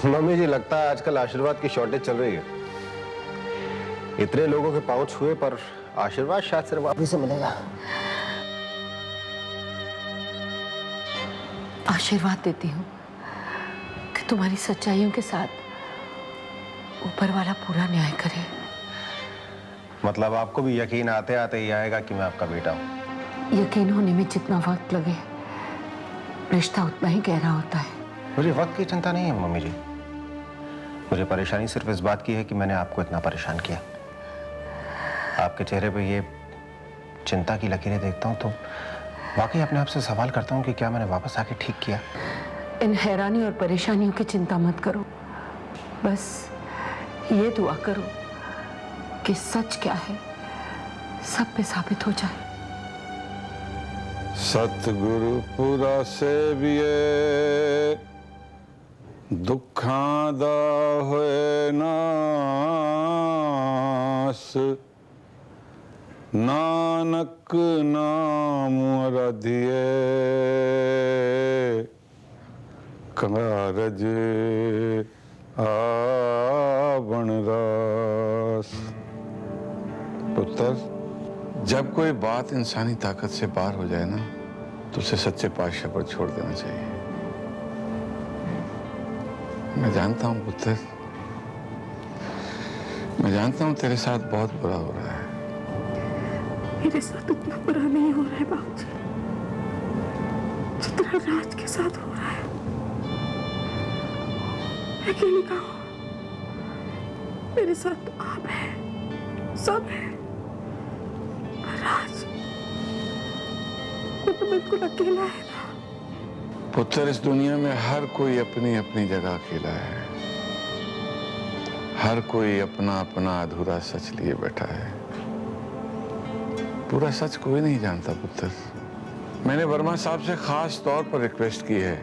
Mummy जी, लगता है आजकल आशीर्वाद की शॉर्टेज चल रही है। इतने लोगों के पांव छुए पर आशीर्वाद शायद सिर्फ आप ही से मिलेगा। आशीर्वाद देती हूँ कि तुम्हारी सच्चाइयों के साथ ऊपर वाला पूरा न्याय करे। मतलब आपको भी यकीन आते आते ही आएगा कि मैं आपका बेटा हूँ? यकीन होने में जितना वक्त लगे, रिश्ता उतना ही गहरा होता है। मुझे वक्त की चिंता नहीं है मम्मी जी। मुझे परेशानी सिर्फ इस बात की है कि मैंने आपको इतना परेशान किया। आपके चेहरे पे ये चिंता की लकीरें देखता हूँ तो वाकई अपने आप से सवाल करता हूँ कि क्या मैंने वापस आके ठीक किया। इन हैरानी और परेशानियों की चिंता मत करो, बस ये दुआ करो कि सच क्या है सब पे साबित हो जाए। सतगुरु पुरा सेविए दुखां दा होए नास, नानक नाम रधिए कारज आवण रास। पुत्र, जब कोई बात इंसानी ताकत से पार हो जाए ना तो उसे सच्चे पातशाह पर छोड़ देना चाहिए। मैं जानता हूं पुत्र, मैं जानता हूं तेरे साथ बहुत बुरा हो रहा है। मेरे साथ उतना बुरा नहीं हो रहा है बाबूजी, जितना राज के साथ हो रहा है। मैं अकेली का हूं, मेरे साथ तो आप है, सब है। राज वो तो बिल्कुल अकेला है ना। पुत्र, इस दुनिया में हर कोई अपनी अपनी जगह अकेला है। हर कोई अपना अपना अधूरा सच लिए बैठा है। पूरा सच कोई नहीं जानता पुत्र। मैंने वर्मा साहब से खास तौर पर रिक्वेस्ट की है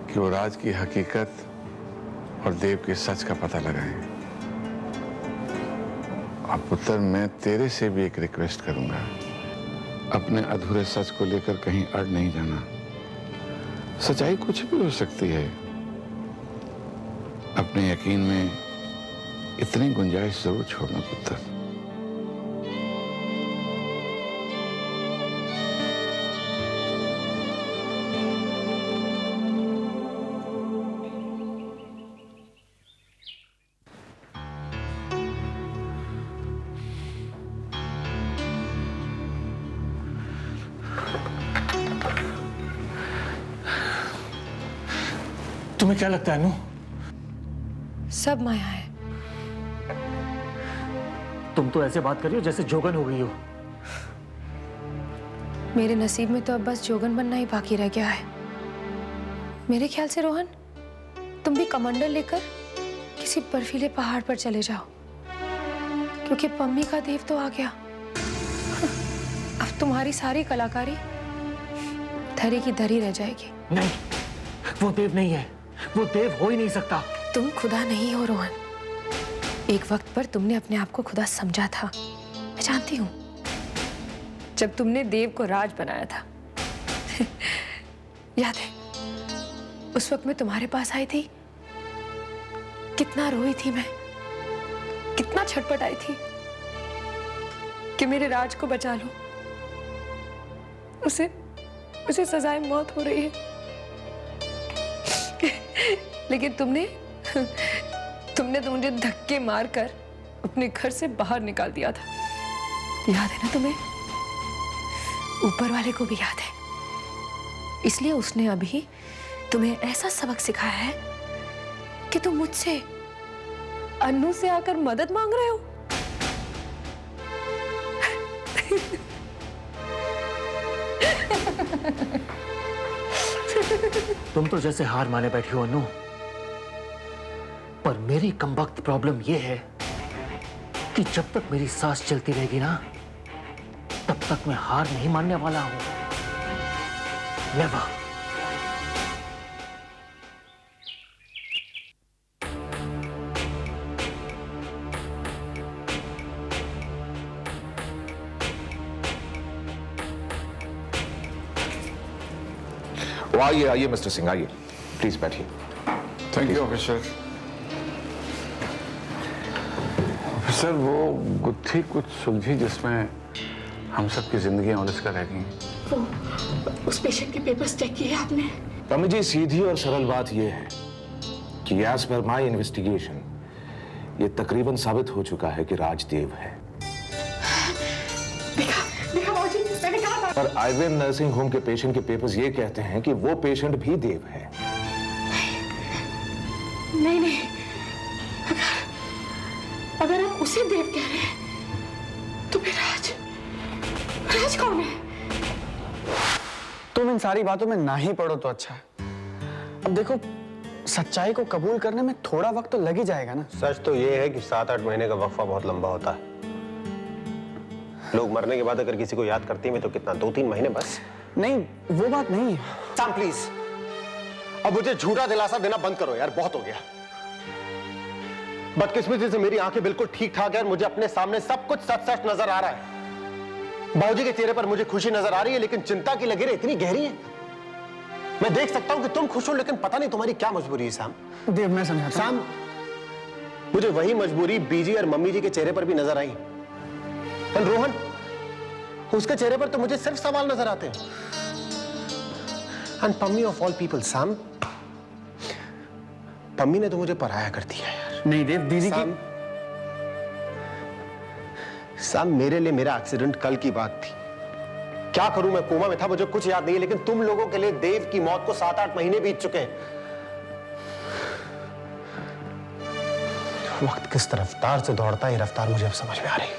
कि वो राज की हकीकत और देव के सच का पता लगाएं। अब पुत्र, मैं तेरे से भी एक रिक्वेस्ट करूंगा, अपने अधूरे सच को लेकर कहीं अड़ नहीं जाना। सच्चाई कुछ भी हो सकती है। अपने यकीन में इतनी गुंजाइश जरूर छोड़ना पुत्र। तुम्हें क्या लगता है अनु? सब माया है। तुम तो ऐसे बात कर रही हो जैसे जोगन हो गई हो। मेरे नसीब में तो अब बस जोगन बनना ही बाकी रह गया है। मेरे ख्याल से रोहन, तुम भी कमंडल लेकर किसी बर्फीले पहाड़ पर चले जाओ, क्योंकि पम्मी का देव तो आ गया। अब तुम्हारी सारी कलाकारी धरी की धरी रह जाएगी। नहीं, वो देव नहीं है, वो देव हो ही नहीं सकता। तुम खुदा नहीं हो रोहन। एक वक्त पर तुमने अपने आप को खुदा समझा था, मैं जानती हूँ, जब तुमने देव को राज बनाया था। याद है उस वक्त मैं तुम्हारे पास आई थी, कितना रोई थी मैं, कितना छटपटाई थी कि मेरे राज को बचा लो, उसे सजाए मौत हो रही है। लेकिन तुमने तो मुझे धक्के मारकर अपने घर से बाहर निकाल दिया था। याद है ना तुम्हें? ऊपर वाले को भी याद है। इसलिए उसने अभी तुम्हें ऐसा सबक सिखाया है कि तुम मुझसे, अन्नू से आकर मदद मांग रहे हो। तुम तो जैसे हार माने बैठी हो अनु, पर मेरी कमबख्त प्रॉब्लम यह है कि जब तक मेरी सांस चलती रहेगी ना, तब तक मैं हार नहीं मानने वाला हूं। नेवर। आइए आइए मिस्टर सिंह, आइए, प्लीज बैठिए। Thank you officer. ऑफिसर, वो गुत्थी कुछ सुलझी जिसमें हम सब की जिंदगियां उलझ कर रह गई। वो उस पेशेंट के पेपर्स चेक किए आपने? पम्मी जी, सीधी और सरल बात यह है कि एज पर माई इन्वेस्टिगेशन ये तकरीबन साबित हो चुका है कि राजदेव है। देखा बाबूजी, मैंने कहा था। पर आईवेन नर्सिंग होम के पेशेंट के पेपर्स ये कहते हैं कि वो पेशेंट भी देव है। नहीं, अगर आप उसे देव कह रहे हैं तो फिर राज कौन है? तुम इन सारी बातों में ना ही पढ़ो तो अच्छा है। अब देखो, सच्चाई को कबूल करने में थोड़ा वक्त तो लग ही जाएगा ना। सच तो ये है कि 7-8 महीने का वक्फा बहुत लंबा होता है। लोग मरने के बाद अगर किसी को याद करते हैं तो कितना, 2-3 महीने बस। नहीं, वो बात नहीं है। सैम प्लीज, अब मुझे झूठा दिलासा देना बंद करो यार, बहुत हो गया। बदकिस्मती से मेरी आंखें बिल्कुल ठीक ठाक है, मुझे अपने सामने सब कुछ सच सच नजर आ रहा है। बाबूजी के चेहरे पर मुझे खुशी नजर आ रही है, लेकिन चिंता की लकीरें इतनी गहरी हैं। मैं देख सकता हूं कि तुम खुश हो, लेकिन पता नहीं तुम्हारी क्या मजबूरी है सैम। देव, मैं समझाता हूं। सैम, मुझे वही मजबूरी बीजी और मम्मी जी के चेहरे पर भी नजर आई। और रोहन, उसके चेहरे पर तो मुझे सिर्फ सवाल नजर आते हैं। And Pammi of all people, Sam, Pammi ने तो मुझे पराया कर दिया यार। नहीं देव, दीदी की सैम, मेरे लिए मेरा एक्सीडेंट कल की बात थी। क्या करूं, मैं कोमा में था, मुझे कुछ याद नहीं है, लेकिन तुम लोगों के लिए देव की मौत को 7-8 महीने बीत चुके हैं। वक्त किस रफ्तार से दौड़ता है, ये रफ्तार मुझे अब समझ में आ रही है।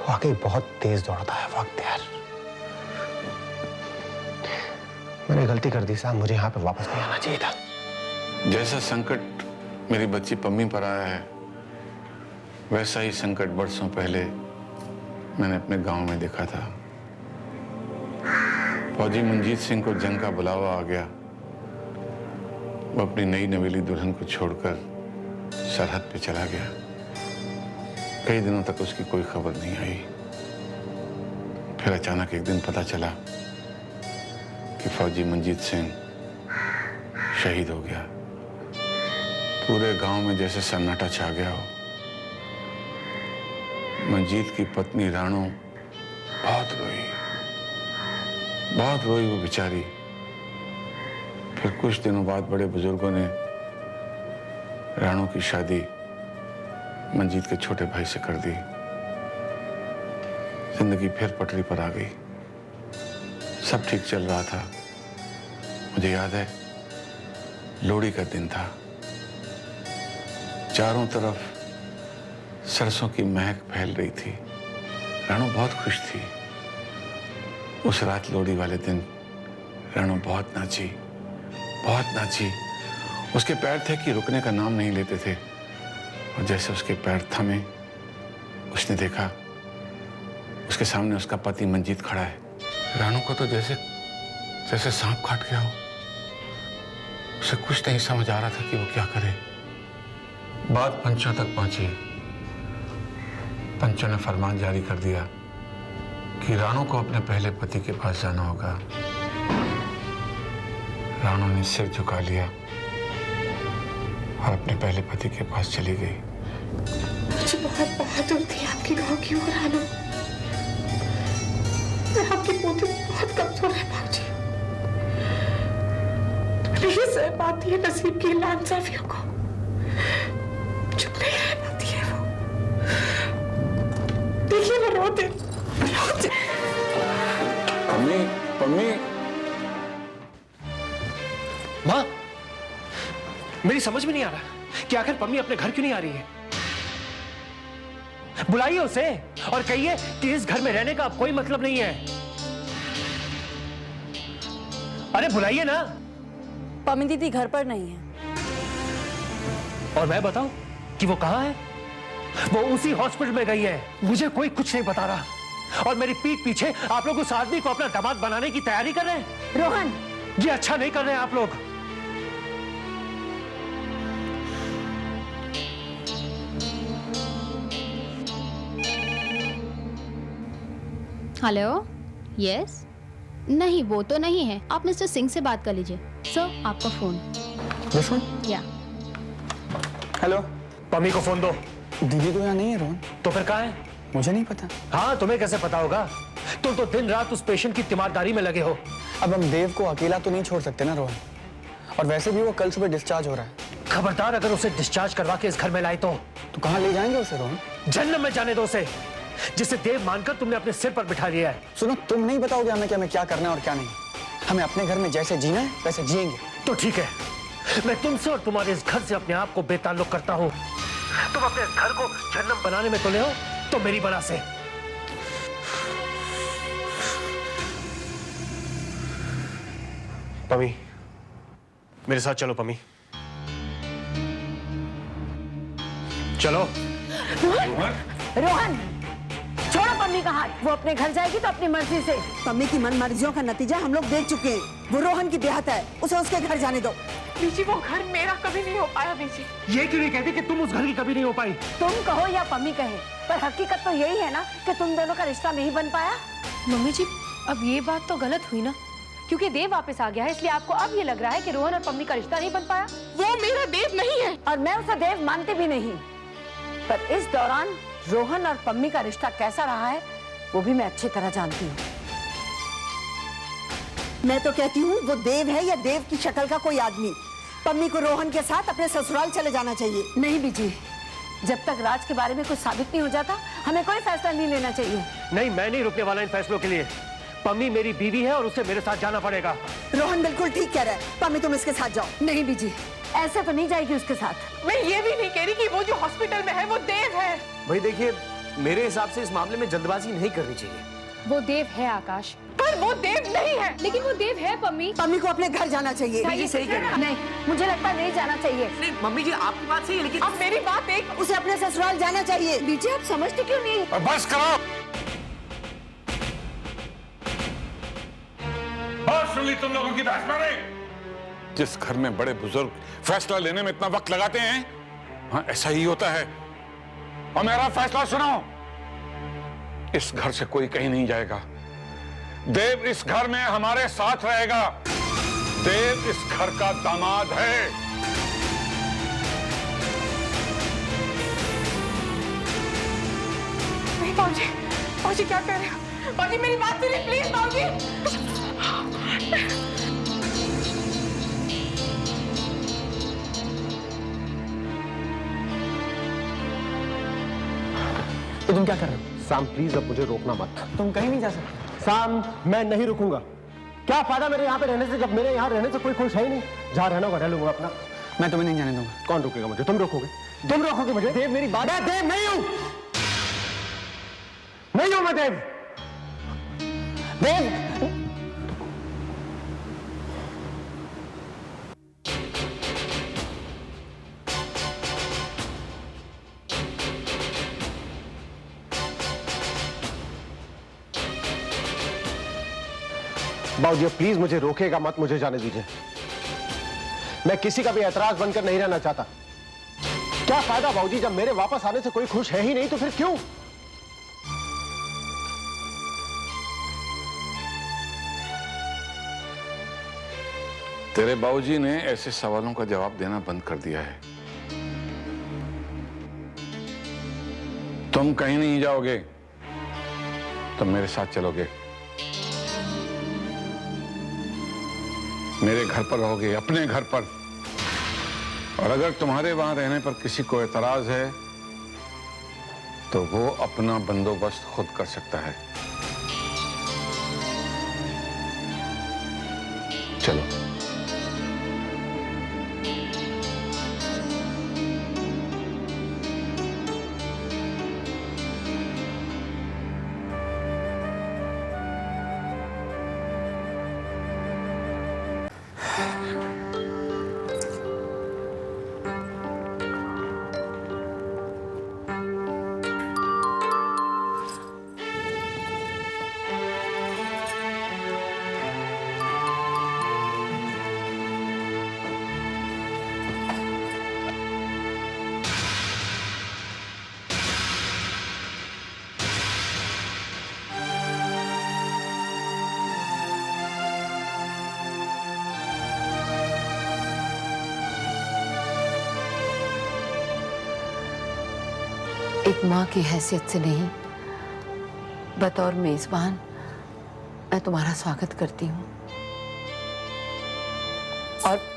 वाकई बहुत तेज दौड़ता है वक्त यार। मैंने गलती कर दी सैम, मुझे यहां पे वापस नहीं आना चाहिए था। जैसा संकट मेरी बच्ची पम्मी पर आया है, वैसा ही संकट बरसों पहले मैंने अपने गांव में देखा था। फौजी मंजीत सिंह को जंग का बुलावा आ गया। वो अपनी नई नवेली दुल्हन को छोड़कर सरहद पे चला गया। कई दिनों तक उसकी कोई खबर नहीं आई। फिर अचानक एक दिन पता चला कि फौजी मंजीत सिंह शहीद हो गया। पूरे गांव में जैसे सन्नाटा छा गया हो। मंजीत की पत्नी राणो बहुत रोई वो बेचारी। फिर कुछ दिनों बाद बड़े बुजुर्गों ने राणो की शादी मंजीत के छोटे भाई से कर दी। जिंदगी फिर पटरी पर आ गई। सब ठीक चल रहा था। मुझे याद है, लोहड़ी का दिन था। चारों तरफ सरसों की महक फैल रही थी। राणो बहुत खुश थी। उस रात लोहड़ी वाले दिन राणो बहुत नाची। उसके पैर थे कि रुकने का नाम नहीं लेते थे। और जैसे उसके पैर थमे, उसने देखा उसके सामने उसका पति मंजीत खड़ा है। राणो को तो जैसे सांप काट गया हो। उसे कुछ नहीं समझ आ रहा था कि वो क्या करे। बात पंचों तक पहुंची। पंचों ने फरमान जारी कर दिया कि राणो को अपने पहले पति के पास जाना होगा। राणो ने सिर झुका लिया और अपने पहले पति के पास चली गई। मुझे बहुत बहादुर थी आपकी गांव की वो राणो। आपकी पोती बहुत कमजोर है बाबूजी। नहीं सह पाती है नसीब की नाइंसाफियों को। चुप नहीं रह पाती है वो। देखिए वो रोते। पम्मी, माँ, मेरी समझ में नहीं आ रहा कि आखिर पम्मी अपने घर क्यों नहीं आ रही है। बुलाइए उसे और कहिए कि इस घर में रहने का अब कोई मतलब नहीं है। अरे बुलाइए ना। पम्मी दीदी घर पर नहीं है। और मैं बताऊं कि वो कहां है? वो उसी हॉस्पिटल में गई है। मुझे कोई कुछ नहीं बता रहा। और मेरी पीठ पीछे आप लोग उस आदमी को अपना दामाद बनाने की तैयारी कर रहे हैं। रोहन, ये अच्छा नहीं कर रहे हैं आप लोग। Hello, yes. नहीं, वो तो नहीं है। आप मिस्टर सिंह से बात कर लीजिए। सर आपका फोन। This one? या हेलो। पम्मी को फोन दो। दीदी तो यहाँ नहीं है रोहन। तो फिर कहाँ है? मुझे नहीं पता। हाँ तुम्हें कैसे पता होगा? तुम तो दिन रात उस पेशेंट की तीमारदारी में लगे हो। अब हम देव को अकेला तो नहीं छोड़ सकते ना रोहन, और वैसे भी वो कल सुबह डिस्चार्ज हो रहा है। खबरदार अगर उसे डिस्चार्ज करवा के इस घर में लाए तो कहाँ ले जाएंगे उसे रोहन? जन्नत में जाने दो उसे, जिसे देव मानकर तुमने अपने सिर पर बिठा लिया है। सुनो, तुम नहीं बताओगे हमें कि हमें क्या करना है और क्या नहीं। हमें अपने घर में जैसे जीना है वैसे जिएंगे। तो ठीक है, मैं तुमसे और तुम्हारे इस घर से अपने आप को बेताल्लुक करता हूँ। तुम अपने इस घर को जन्नत बनाने में तुले हो तो मेरी बना से। पमी, मेरे साथ चलो। पमी चलो। रोहन, छोड़ो पम्मी का हाथ। वो अपने घर जाएगी तो अपनी मर्जी से। पम्मी की मन मर्जियों का नतीजा हम लोग देख चुके हैं। वो रोहन की ब्याहता है, उसे उसके घर जाने दो। बीजी वो घर मेरा कभी नहीं हो पाया बीजी। ये क्यों नहीं कहती कि तुम उस घर की कभी नहीं हो पाई? तुम कहो या पम्मी कहे, पर हकीकत तो यही है ना कि तुम दोनों का रिश्ता नहीं बन पाया। मम्मी जी, अब ये बात तो गलत हुई ना, क्योंकि देव वापस आ गया है, इसलिए आपको अब ये लग रहा है कि रोहन और पम्मी का रिश्ता नहीं बन पाया। वो मेरा देव नहीं है। और मैं उसे देव मानती भी नहीं, पर इस दौरान रोहन और पम्मी का रिश्ता कैसा रहा है वो भी मैं अच्छी तरह जानती हूँ। मैं तो कहती हूँ वो देव है या देव की शक्ल का कोई आदमी। पम्मी को रोहन के साथ अपने ससुराल चले जाना चाहिए। नहीं बीजी, जब तक राज के बारे में कुछ साबित नहीं हो जाता हमें कोई फैसला नहीं लेना चाहिए। नहीं, मैं नहीं रुकने वाला इन फैसलों के लिए। पम्मी मेरी बीवी है और उसे मेरे साथ जाना पड़ेगा। रोहन बिल्कुल ठीक कह रहा है। पम्मी तुम इसके साथ जाओ। नहीं बीजी, ऐसे तो नहीं जाएगी उसके साथ। मैं ये भी नहीं कह रही कि वो जो हॉस्पिटल में है वो देव है। भाई देखिए, मेरे हिसाब से इस मामले में जल्दबाजी नहीं करनी चाहिए। वो देव है आकाश, पर वो देव नहीं है। लेकिन वो देव है पम्मी। पम्मी को अपने घर जाना चाहिए। बीजी सही कह रही है। नहीं, मुझे लगता है नहीं जाना चाहिए। नहीं मम्मी जी, आपकी बात सही है, लेकिन अब मेरी बात एक, उसे अपने ससुराल जाना चाहिए। बीजी आप समझते क्यों नहीं? बस करो। बहुत सुन ली तुम लोगों की बहस मैंने। जिस घर में बड़े बुजुर्ग फैसला लेने में इतना वक्त लगाते हैं, हाँ ऐसा ही होता है। और मेरा फैसला सुनो, इस घर से कोई कहीं नहीं जाएगा। देव इस घर में हमारे साथ रहेगा। देव इस घर का दामाद है। नहीं बाबूजी, बाबूजी क्या कर रहे हो? बाबूजी मेरी बात सुनिए प्लीज बाबूजी। तो तुम क्या कर रहे हो? साम प्लीज अब मुझे रोकना मत। तुम कहीं नहीं जा सकते। साम, मैं नहीं रुकूंगा। क्या फायदा मेरे यहाँ पे रहने से, जब मेरे यहाँ रहने से कोई खुश है ही नहीं। जहाँ रहना होगा रह लूंगा अपना। मैं तुम्हें नहीं जाने दूंगा। कौन रोकेगा मुझे? तुम रोकोगे? तुम रोकोगे मुझे? देव मेरी बात। मैं देव नहीं हूं। नहीं हूं मैं देव। देव बाबूजी प्लीज मुझे रोकेगा मत, मुझे जाने दीजिए। मैं किसी का भी ऐतराज बनकर नहीं रहना चाहता। क्या फायदा बाबूजी, जब मेरे वापस आने से कोई खुश है ही नहीं तो फिर क्यों? तेरे बाबूजी ने ऐसे सवालों का जवाब देना बंद कर दिया है। तुम कहीं नहीं जाओगे, तुम मेरे साथ चलोगे। मेरे घर पर रहोगे, अपने घर पर। और अगर तुम्हारे वहां रहने पर किसी को एतराज है तो वो अपना बंदोबस्त खुद कर सकता है। चलो। एक माँ की हैसियत से नहीं, बतौर मेजबान मैं तुम्हारा स्वागत करती हूँ। और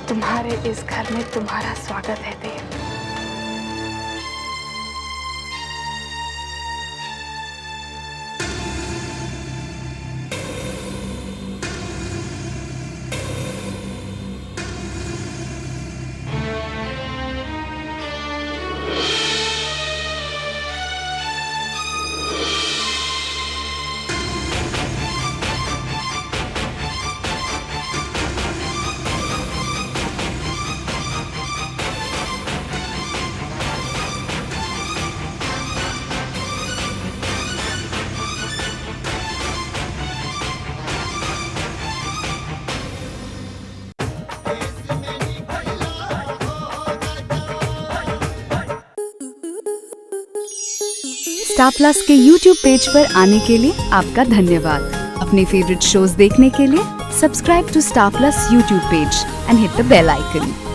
तुम्हारे इस घर में तुम्हारा स्वागत है देव। स्टार प्लस के YouTube पेज पर आने के लिए आपका धन्यवाद। अपने फेवरेट शोज देखने के लिए subscribe to Star Plus YouTube page and hit the bell icon.